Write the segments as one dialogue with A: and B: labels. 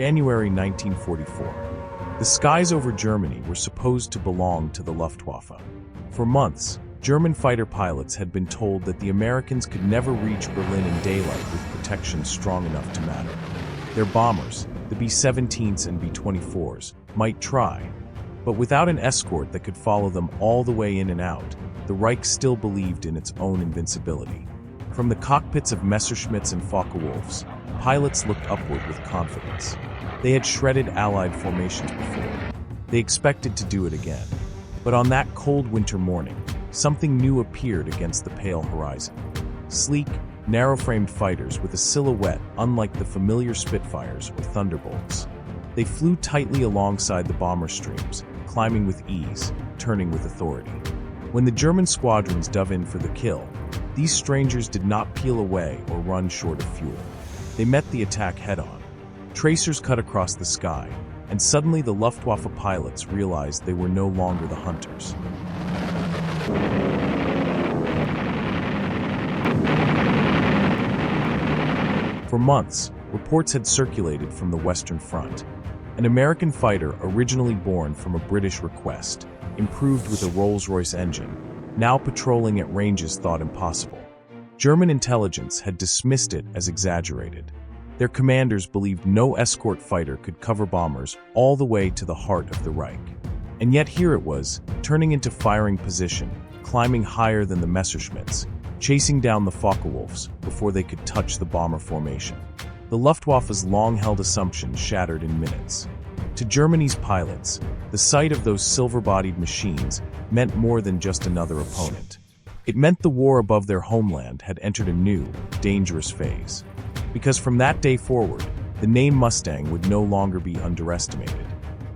A: January 1944. The skies over Germany were supposed to belong to the Luftwaffe. For months, German fighter pilots had been told that the Americans could never reach Berlin in daylight with protection strong enough to matter. Their bombers, the B-17s and B-24s, might try, but without an escort that could follow them all the way in and out, the Reich still believed in its own invincibility. From the cockpits of Messerschmitts and Focke-Wulfs, pilots looked upward with confidence. They had shredded Allied formations before. They expected to do it again. But on that cold winter morning, something new appeared against the pale horizon. Sleek, narrow-framed fighters with a silhouette unlike the familiar Spitfires or Thunderbolts. They flew tightly alongside the bomber streams, climbing with ease, turning with authority. When the German squadrons dove in for the kill, these strangers did not peel away or run short of fuel. They met the attack head-on. Tracers cut across the sky, and suddenly the Luftwaffe pilots realized they were no longer the hunters. For months, reports had circulated from the Western Front. An American fighter originally born from a British request, improved with a Rolls-Royce engine, now patrolling at ranges thought impossible. German intelligence had dismissed it as exaggerated. Their commanders believed no escort fighter could cover bombers all the way to the heart of the Reich. And yet here it was, turning into firing position, climbing higher than the Messerschmitts, chasing down the Focke-Wulfs before they could touch the bomber formation. The Luftwaffe's long-held assumption shattered in minutes. To Germany's pilots, the sight of those silver-bodied machines meant more than just another opponent. It meant the war above their homeland had entered a new, dangerous phase. Because from that day forward, the name Mustang would no longer be underestimated.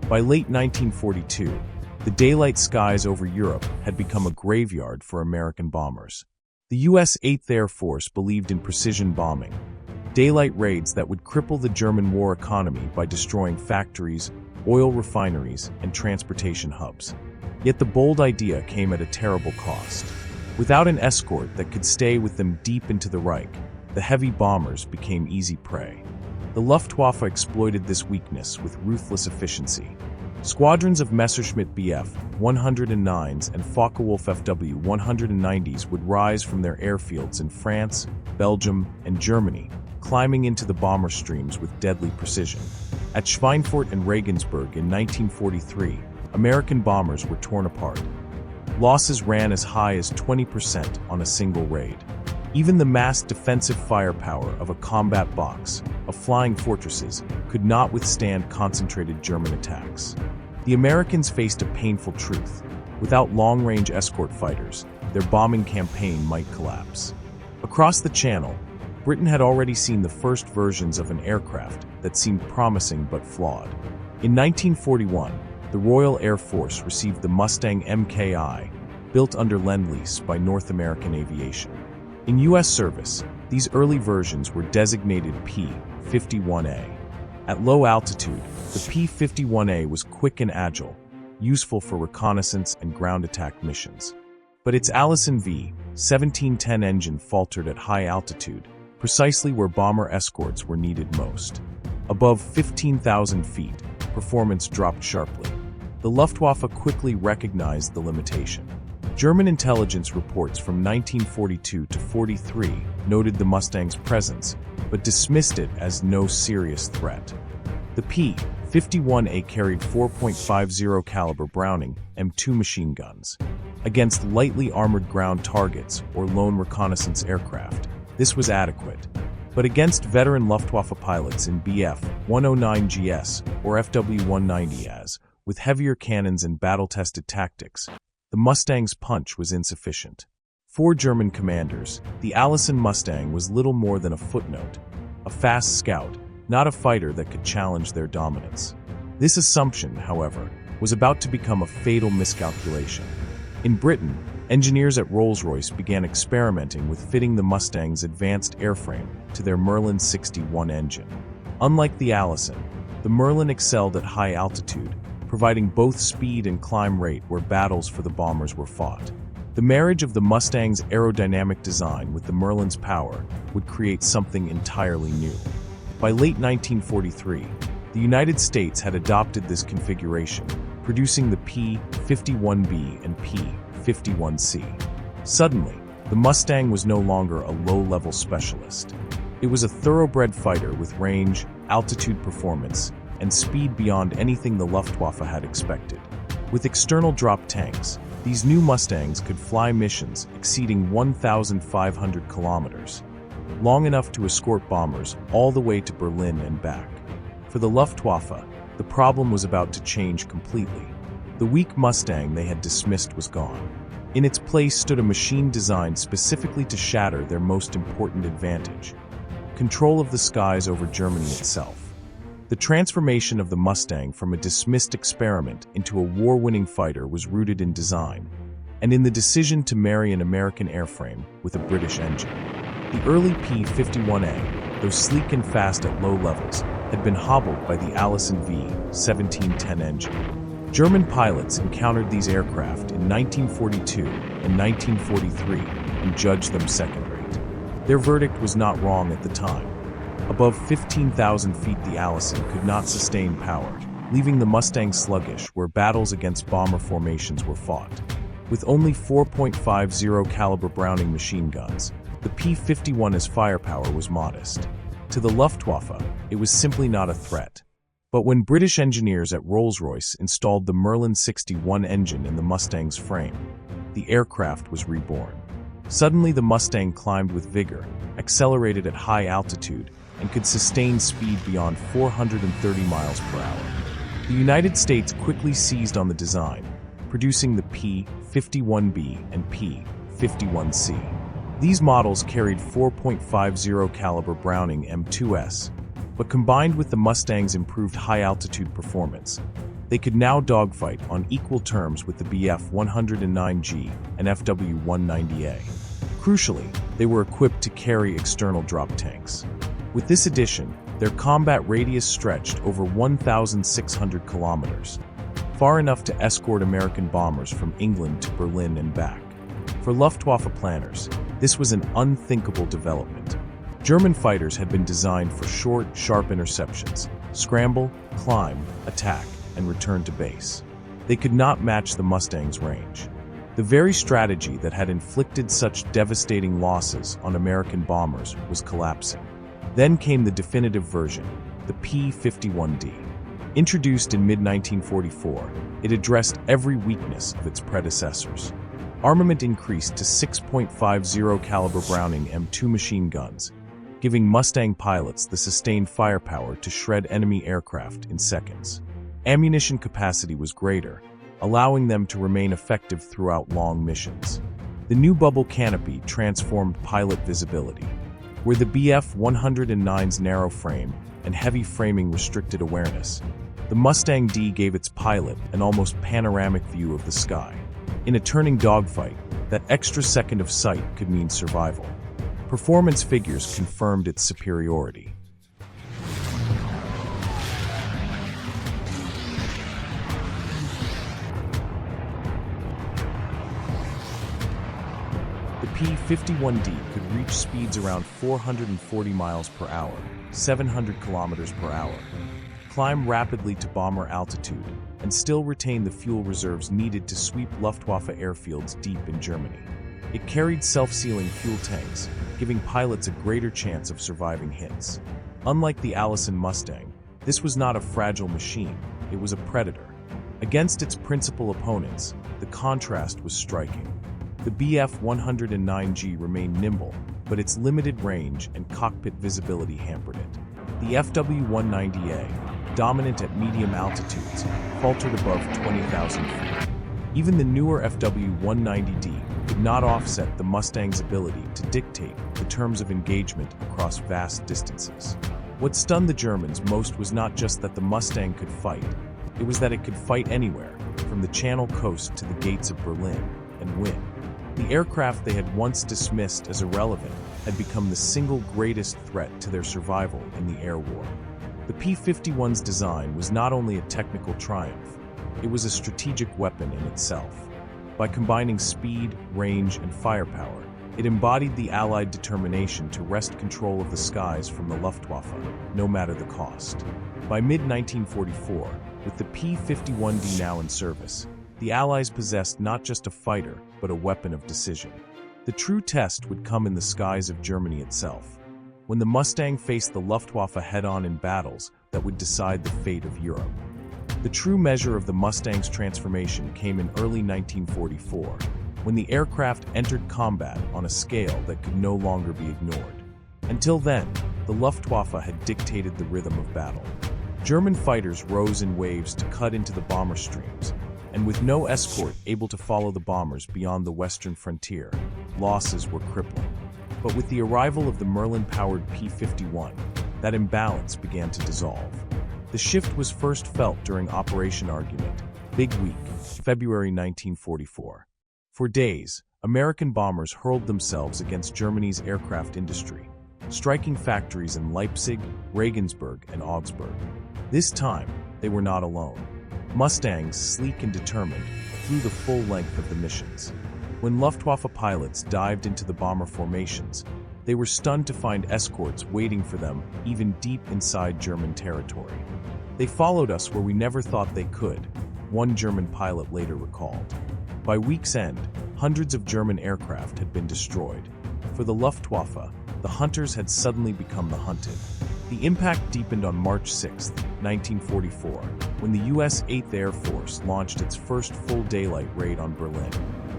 A: By late 1942, the daylight skies over Europe had become a graveyard for American bombers. The U.S. 8th Air Force believed in precision bombing, daylight raids that would cripple the German war economy by destroying factories, oil refineries, and transportation hubs. Yet the bold idea came at a terrible cost. Without an escort that could stay with them deep into the Reich, the heavy bombers became easy prey. The Luftwaffe exploited this weakness with ruthless efficiency. Squadrons of Messerschmitt Bf-109s and Focke-Wulf Fw-190s would rise from their airfields in France, Belgium, and Germany, climbing into the bomber streams with deadly precision. At Schweinfurt and Regensburg in 1943, American bombers were torn apart. Losses ran as high as 20% on a single raid. Even the massed defensive firepower of a combat box, of flying fortresses, could not withstand concentrated German attacks. The Americans faced a painful truth. Without long-range escort fighters, their bombing campaign might collapse. Across the Channel, Britain had already seen the first versions of an aircraft that seemed promising but flawed. In 1941, the Royal Air Force received the Mustang Mk.I, built under Lend-Lease by North American Aviation. In U.S. service, these early versions were designated P-51A. At low altitude, the P-51A was quick and agile, useful for reconnaissance and ground attack missions. But its Allison V-1710 engine faltered at high altitude, precisely where bomber escorts were needed most. Above 15,000 feet, performance dropped sharply. The Luftwaffe quickly recognized the limitation. German intelligence reports from 1942 to 43 noted the Mustang's presence, but dismissed it as no serious threat. The P-51A carried 4.50 caliber Browning M2 machine guns. Against lightly armored ground targets or lone reconnaissance aircraft, this was adequate. But against veteran Luftwaffe pilots in Bf-109GS or Fw-190As, with heavier cannons and battle-tested tactics, the Mustang's punch was insufficient. For German commanders, the Allison Mustang was little more than a footnote, a fast scout, not a fighter that could challenge their dominance. This assumption, however, was about to become a fatal miscalculation. In Britain, engineers at Rolls-Royce began experimenting with fitting the Mustang's advanced airframe to their Merlin 61 engine. Unlike the Allison, the Merlin excelled at high altitude, providing both speed and climb rate where battles for the bombers were fought. The marriage of the Mustang's aerodynamic design with the Merlin's power would create something entirely new. By late 1943, The United States had adopted this configuration, producing the P-51B and P-51C. Suddenly, the Mustang was no longer a low-level specialist. It was a thoroughbred fighter with range, altitude performance, and speed beyond anything the Luftwaffe had expected. With external drop tanks, these new Mustangs could fly missions exceeding 1,500 kilometers, long enough to escort bombers all the way to Berlin and back. For the Luftwaffe, the problem was about to change completely. The weak Mustang they had dismissed was gone. In its place stood a machine designed specifically to shatter their most important advantage: control of the skies over Germany itself. The transformation of the Mustang from a dismissed experiment into a war-winning fighter was rooted in design, and in the decision to marry an American airframe with a British engine. The early P-51A, though sleek and fast at low levels, had been hobbled by the Allison V-1710 engine. German pilots encountered these aircraft in 1942 and 1943 and judged them second-rate. Their verdict was not wrong at the time. Above 15,000 feet, the Allison could not sustain power, leaving the Mustang sluggish where battles against bomber formations were fought. With only 4.50 caliber Browning machine guns, the P-51's firepower was modest. To the Luftwaffe, it was simply not a threat. But when British engineers at Rolls-Royce installed the Merlin 61 engine in the Mustang's frame, the aircraft was reborn. Suddenly, the Mustang climbed with vigor, accelerated at high altitude, and could sustain speed beyond 430 miles per hour. The United States quickly seized on the design, producing the P-51B and P-51C. These models carried 4.50 caliber Browning M2s, but combined with the Mustang's improved high-altitude performance, they could now dogfight on equal terms with the Bf-109G and FW-190A. Crucially, they were equipped to carry external drop tanks. With this addition, their combat radius stretched over 1,600 kilometers, far enough to escort American bombers from England to Berlin and back. For Luftwaffe planners, this was an unthinkable development. German fighters had been designed for short, sharp interceptions: scramble, climb, attack, and return to base. They could not match the Mustang's range. The very strategy that had inflicted such devastating losses on American bombers was collapsing. Then came the definitive version, the P-51D. Introduced in mid-1944, it addressed every weakness of its predecessors. Armament increased to 6.50 caliber Browning M2 machine guns, giving Mustang pilots the sustained firepower to shred enemy aircraft in seconds. Ammunition capacity was greater, allowing them to remain effective throughout long missions. The new bubble canopy transformed pilot visibility, where the Bf-109's narrow frame and heavy framing restricted awareness. The Mustang D gave its pilot an almost panoramic view of the sky. In a turning dogfight, that extra second of sight could mean survival. Performance figures confirmed its superiority. The P-51D could reach speeds around 440 miles per hour, 700 kilometers per hour, climb rapidly to bomber altitude, and still retain the fuel reserves needed to sweep Luftwaffe airfields deep in Germany. It carried self-sealing fuel tanks, giving pilots a greater chance of surviving hits. Unlike the Allison Mustang, this was not a fragile machine, it was a predator. Against its principal opponents, the contrast was striking. The Bf-109G remained nimble, but its limited range and cockpit visibility hampered it. The FW-190A, dominant at medium altitudes, faltered above 20,000 feet. Even the newer FW-190D could not offset the Mustang's ability to dictate the terms of engagement across vast distances. What stunned the Germans most was not just that the Mustang could fight, it was that it could fight anywhere, from the Channel coast to the gates of Berlin, and win. The aircraft they had once dismissed as irrelevant had become the single greatest threat to their survival in the air war. The P-51's design was not only a technical triumph, it was a strategic weapon in itself. By combining speed, range, and firepower, It embodied the Allied determination to wrest control of the skies from the Luftwaffe, no matter the cost. By mid-1944, with the P-51D now in service, the Allies possessed not just a fighter, but a weapon of decision. The true test would come in the skies of Germany itself, when the Mustang faced the Luftwaffe head-on in battles that would decide the fate of Europe. The true measure of the Mustang's transformation came in early 1944, when the aircraft entered combat on a scale that could no longer be ignored. Until then, the Luftwaffe had dictated the rhythm of battle. German fighters rose in waves to cut into the bomber streams, and with no escort able to follow the bombers beyond the western frontier, losses were crippling. But with the arrival of the Merlin-powered P-51, that imbalance began to dissolve. The shift was first felt during Operation Argument, Big Week, February 1944. For days, American bombers hurled themselves against Germany's aircraft industry, striking factories in Leipzig, Regensburg, and Augsburg. This time, they were not alone. Mustangs, sleek and determined, flew the full length of the missions. When Luftwaffe pilots dived into the bomber formations, they were stunned to find escorts waiting for them even deep inside German territory. "They followed us where we never thought they could," one German pilot later recalled. By week's end, hundreds of German aircraft had been destroyed. For the Luftwaffe, the hunters had suddenly become the hunted. The impact deepened on March 6, 1944, when the U.S. 8th Air Force launched its first full daylight raid on Berlin.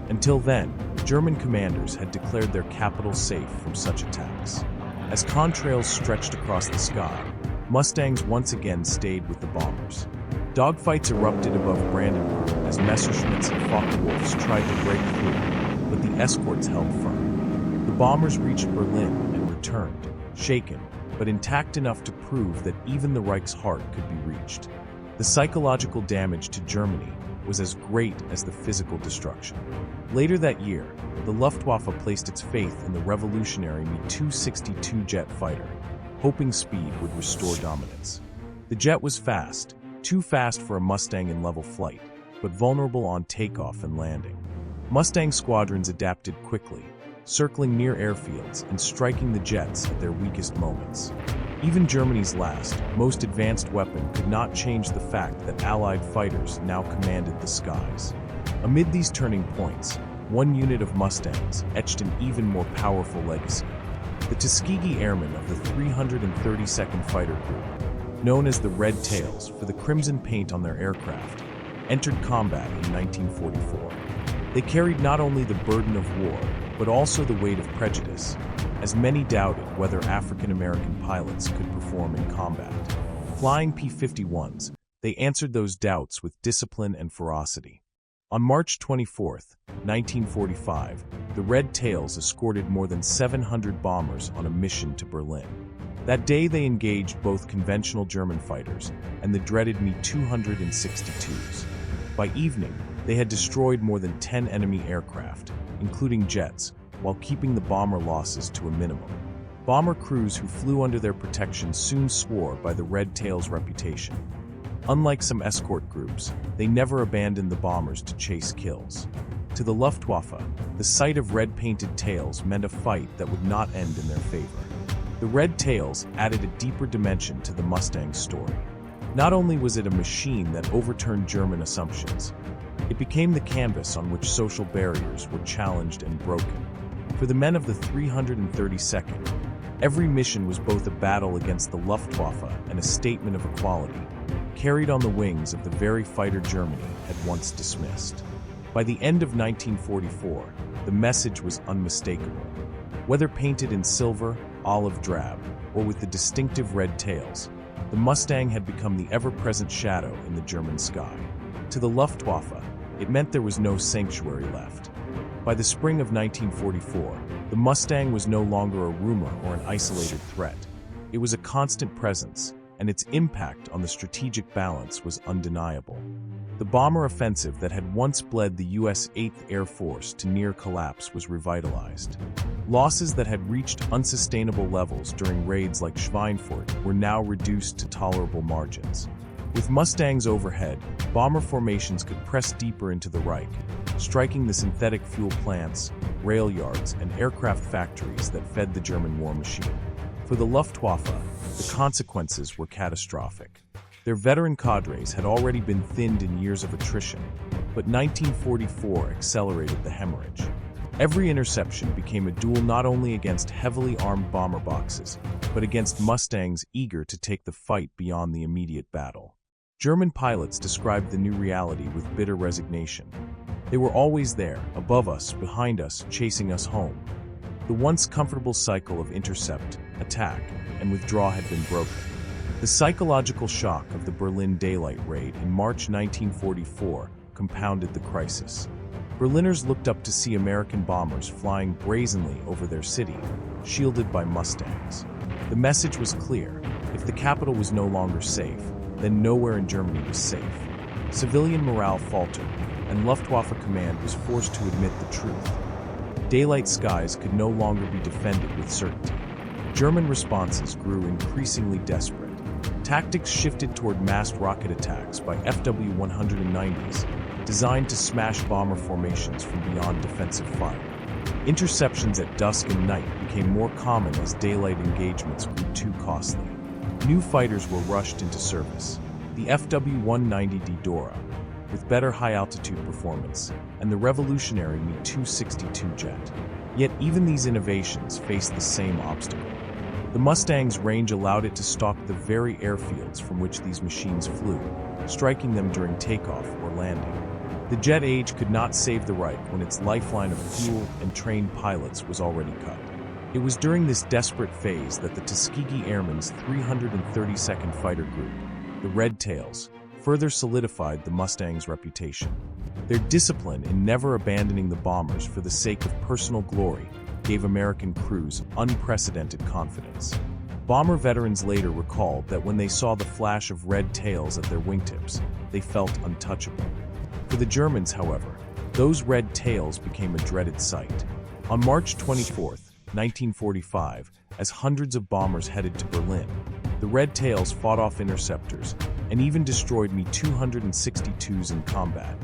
A: Until then, German commanders had declared their capital safe from such attacks. As contrails stretched across the sky, Mustangs once again stayed with the bombers. Dogfights erupted above Brandenburg as Messerschmitts and Focke-Wulfs tried to break through, but the escorts held firm. The bombers reached Berlin and returned, shaken, but intact enough to prove that even the Reich's heart could be reached. The psychological damage to Germany was as great as the physical destruction. Later that year, the Luftwaffe placed its faith in the revolutionary Me-262 jet fighter, hoping speed would restore dominance. The jet was fast, too fast for a Mustang in level flight, but vulnerable on takeoff and landing. Mustang squadrons adapted quickly, circling near airfields and striking the jets at their weakest moments. Even Germany's last, most advanced weapon could not change the fact that Allied fighters now commanded the skies. Amid these turning points, one unit of Mustangs etched an even more powerful legacy. The Tuskegee Airmen of the 332nd Fighter Group, known as the Red Tails for the crimson paint on their aircraft, entered combat in 1944. They carried not only the burden of war, but also the weight of prejudice, as many doubted whether African-American pilots could perform in combat. Flying P-51s, they answered those doubts with discipline and ferocity. On March 24, 1945, the Red Tails escorted more than 700 bombers on a mission to Berlin. That day they engaged both conventional German fighters and the dreaded Me-262s. By evening, they had destroyed more than 10 enemy aircraft, including jets, while keeping the bomber losses to a minimum. Bomber crews who flew under their protection soon swore by the Red Tails' reputation. Unlike some escort groups, they never abandoned the bombers to chase kills. To the Luftwaffe, the sight of red-painted tails meant a fight that would not end in their favor. The Red Tails added a deeper dimension to the Mustang's story. Not only was it a machine that overturned German assumptions, it became the canvas on which social barriers were challenged and broken. For the men of the 332nd, every mission was both a battle against the Luftwaffe and a statement of equality, carried on the wings of the very fighter Germany had once dismissed. By the end of 1944, the message was unmistakable. Whether painted in silver, olive drab, or with the distinctive red tails, the Mustang had become the ever-present shadow in the German sky. To the Luftwaffe, it meant there was no sanctuary left. By the spring of 1944, the Mustang was no longer a rumor or an isolated threat. It was a constant presence, and its impact on the strategic balance was undeniable. The bomber offensive that had once bled the U.S. 8th Air Force to near collapse was revitalized. Losses that had reached unsustainable levels during raids like Schweinfurt were now reduced to tolerable margins. With Mustangs overhead, bomber formations could press deeper into the Reich, striking the synthetic fuel plants, rail yards, and aircraft factories that fed the German war machine. For the Luftwaffe, the consequences were catastrophic. Their veteran cadres had already been thinned in years of attrition, but 1944 accelerated the hemorrhage. Every interception became a duel not only against heavily armed bomber boxes, but against Mustangs eager to take the fight beyond the immediate battle. German pilots described the new reality with bitter resignation. They were always there, above us, behind us, chasing us home. The once comfortable cycle of intercept, attack, and withdraw had been broken. The psychological shock of the Berlin daylight raid in March 1944 compounded the crisis. Berliners looked up to see American bombers flying brazenly over their city, shielded by Mustangs. The message was clear: if the capital was no longer safe, then nowhere in Germany was safe. Civilian morale faltered, and Luftwaffe command was forced to admit the truth. Daylight skies could no longer be defended with certainty. German responses grew increasingly desperate. Tactics shifted toward massed rocket attacks by FW-190s, designed to smash bomber formations from beyond defensive fire. Interceptions at dusk and night became more common as daylight engagements grew too costly. New fighters were rushed into service: the FW-190D Dora, with better high-altitude performance, and the revolutionary Me-262 jet. Yet even these innovations faced the same obstacle. The Mustang's range allowed it to stalk the very airfields from which these machines flew, striking them during takeoff or landing. The jet age could not save the Reich when its lifeline of fuel and trained pilots was already cut. It was during this desperate phase that the Tuskegee Airmen's 332nd Fighter Group, the Red Tails, further solidified the Mustang's reputation. Their discipline in never abandoning the bombers for the sake of personal glory gave American crews unprecedented confidence. Bomber veterans later recalled that when they saw the flash of red tails at their wingtips, they felt untouchable. For the Germans, however, those red tails became a dreaded sight. On March 24, 1945, as hundreds of bombers headed to Berlin, the Red Tails fought off interceptors and even destroyed Me-262s in combat,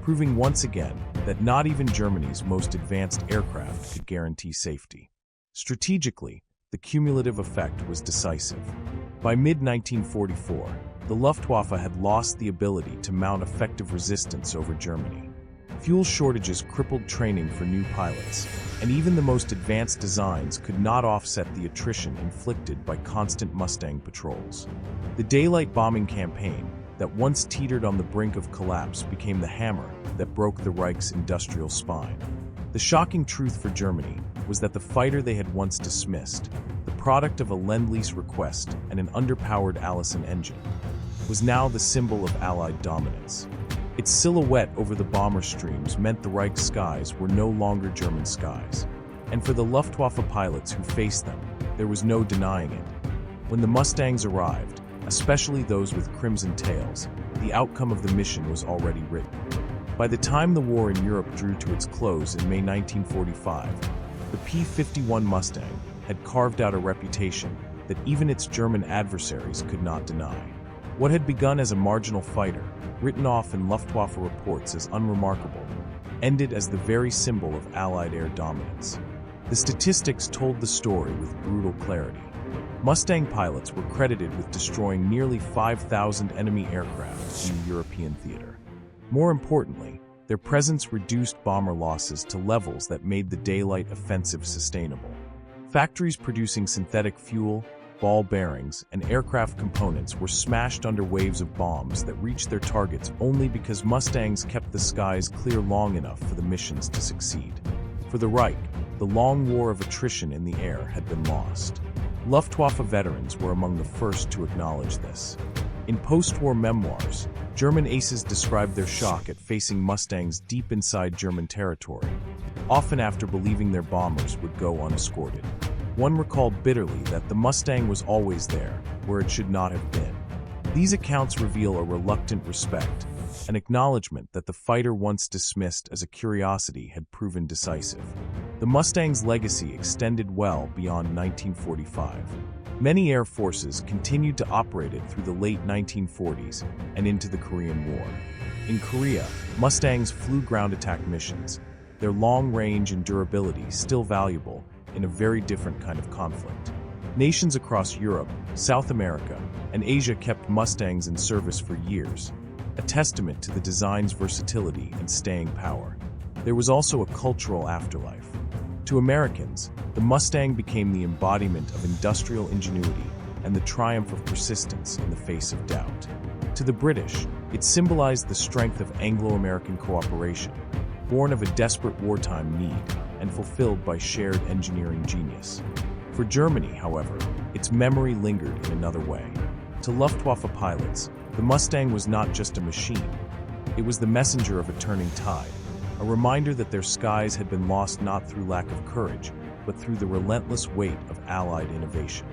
A: proving once again that not even Germany's most advanced aircraft could guarantee safety. Strategically, the cumulative effect was decisive. By mid-1944, the Luftwaffe had lost the ability to mount effective resistance over Germany. Fuel shortages crippled training for new pilots, and even the most advanced designs could not offset the attrition inflicted by constant Mustang patrols. The daylight bombing campaign, that once teetered on the brink of collapse, became the hammer that broke the Reich's industrial spine. The shocking truth for Germany was that the fighter they had once dismissed, the product of a Lend-Lease request and an underpowered Allison engine, was now the symbol of Allied dominance. Its silhouette over the bomber streams meant the Reich skies were no longer German skies. And for the Luftwaffe pilots who faced them, there was no denying it. When the Mustangs arrived, especially those with crimson tails, the outcome of the mission was already written. By the time the war in Europe drew to its close in May 1945, the P-51 Mustang had carved out a reputation that even its German adversaries could not deny. What had begun as a marginal fighter, written off in Luftwaffe reports as unremarkable, ended as the very symbol of Allied air dominance. The statistics told the story with brutal clarity. Mustang pilots were credited with destroying nearly 5,000 enemy aircraft in the European theater. More importantly, their presence reduced bomber losses to levels that made the daylight offensive sustainable. Factories producing synthetic fuel, ball bearings, and aircraft components were smashed under waves of bombs that reached their targets only because Mustangs kept the skies clear long enough for the missions to succeed. For the Reich, the long war of attrition in the air had been lost. Luftwaffe veterans were among the first to acknowledge this. In post-war memoirs, German aces described their shock at facing Mustangs deep inside German territory, often after believing their bombers would go unescorted. One recalled bitterly that the Mustang was always there, where it should not have been. These accounts reveal a reluctant respect, an acknowledgement that the fighter once dismissed as a curiosity had proven decisive. The Mustang's legacy extended well beyond 1945. Many air forces continued to operate it through the late 1940s and into the Korean War. In Korea, Mustangs flew ground attack missions, their long range and durability still valuable in a very different kind of conflict. Nations across Europe, South America, and Asia kept Mustangs in service for years, a testament to the design's versatility and staying power. There was also a cultural afterlife. To Americans, the Mustang became the embodiment of industrial ingenuity and the triumph of persistence in the face of doubt. To the British, it symbolized the strength of Anglo-American cooperation, born of a desperate wartime need and fulfilled by shared engineering genius. For Germany, however, its memory lingered in another way. To Luftwaffe pilots, the Mustang was not just a machine. It was the messenger of a turning tide, a reminder that their skies had been lost not through lack of courage, but through the relentless weight of Allied innovation.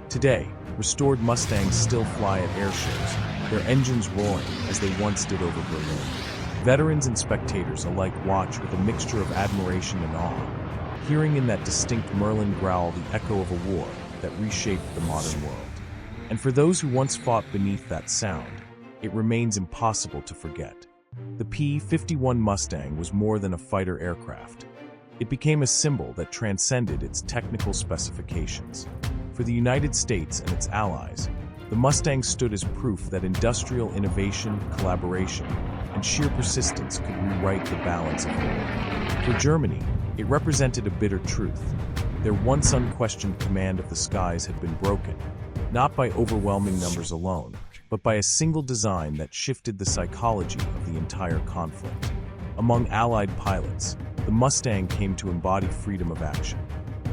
A: Today, restored Mustangs still fly at air shows, their engines roaring as they once did over Berlin. Veterans and spectators alike watch with a mixture of admiration and awe, hearing in that distinct Merlin growl the echo of a war that reshaped the modern world. And for those who once fought beneath that sound, it remains impossible to forget. The P-51 Mustang was more than a fighter aircraft. It became a symbol that transcended its technical specifications. For the United States and its allies, the Mustang stood as proof that industrial innovation, collaboration, and sheer persistence could rewrite the balance of war. For Germany, it represented a bitter truth. Their once unquestioned command of the skies had been broken, not by overwhelming numbers alone, but by a single design that shifted the psychology of the entire conflict. Among Allied pilots, the Mustang came to embody freedom of action.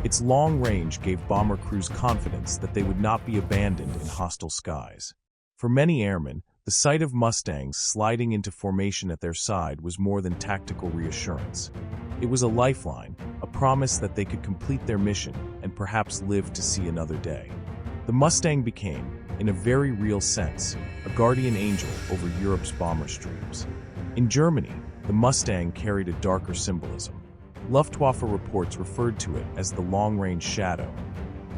A: Its long range gave bomber crews confidence that they would not be abandoned in hostile skies. For many airmen, the sight of Mustangs sliding into formation at their side was more than tactical reassurance. It was a lifeline, a promise that they could complete their mission and perhaps live to see another day. The Mustang became, in a very real sense, a guardian angel over Europe's bomber streams. In Germany, the Mustang carried a darker symbolism. Luftwaffe reports referred to it as the long-range shadow,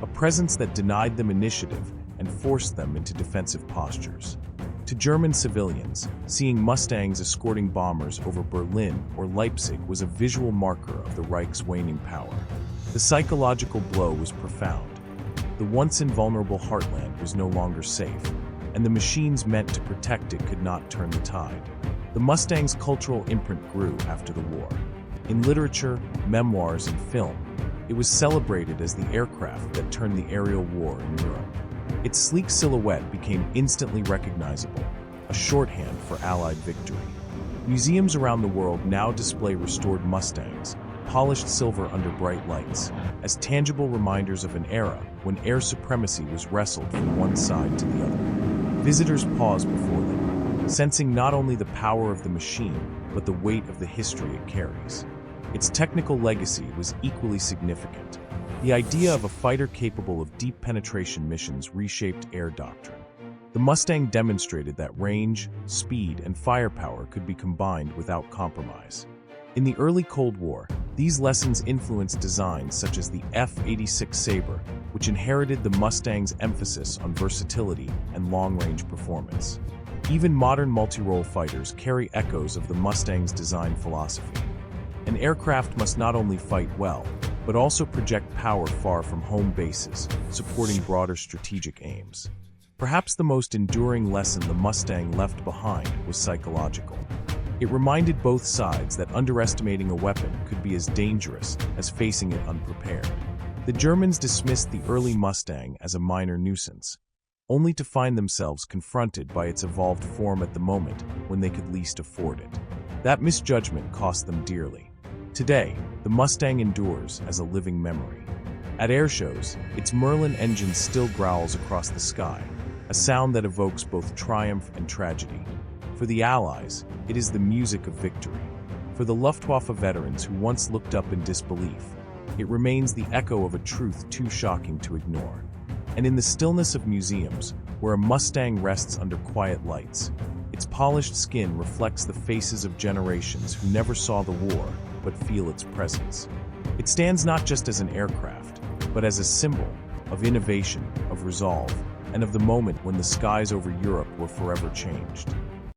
A: a presence that denied them initiative and forced them into defensive postures. To German civilians, seeing Mustangs escorting bombers over Berlin or Leipzig was a visual marker of the Reich's waning power. The psychological blow was profound. The once invulnerable heartland was no longer safe, and the machines meant to protect it could not turn the tide. The Mustang's cultural imprint grew after the war. In literature, memoirs, and film, it was celebrated as the aircraft that turned the aerial war in Europe. Its sleek silhouette became instantly recognizable, a shorthand for Allied victory. Museums around the world now display restored Mustangs, polished silver under bright lights, as tangible reminders of an era when air supremacy was wrestled from one side to the other. Visitors pause before them, sensing not only the power of the machine, but the weight of the history it carries. Its technical legacy was equally significant. The idea of a fighter capable of deep penetration missions reshaped air doctrine. The Mustang demonstrated that range, speed, and firepower could be combined without compromise. In the early Cold War, these lessons influenced designs such as the F-86 Sabre, which inherited the Mustang's emphasis on versatility and long-range performance. Even modern multi-role fighters carry echoes of the Mustang's design philosophy. An aircraft must not only fight well, but also project power far from home bases, supporting broader strategic aims. Perhaps the most enduring lesson the Mustang left behind was psychological. It reminded both sides that underestimating a weapon could be as dangerous as facing it unprepared. The Germans dismissed the early Mustang as a minor nuisance, only to find themselves confronted by its evolved form at the moment when they could least afford it. That misjudgment cost them dearly. Today, the Mustang endures as a living memory. At airshows, its Merlin engine still growls across the sky, a sound that evokes both triumph and tragedy. For the Allies, it is the music of victory. For the Luftwaffe veterans who once looked up in disbelief, it remains the echo of a truth too shocking to ignore. And in the stillness of museums, where a Mustang rests under quiet lights, its polished skin reflects the faces of generations who never saw the war, but feel its presence. It stands not just as an aircraft, but as a symbol, of innovation, of resolve, and of the moment when the skies over Europe were forever changed.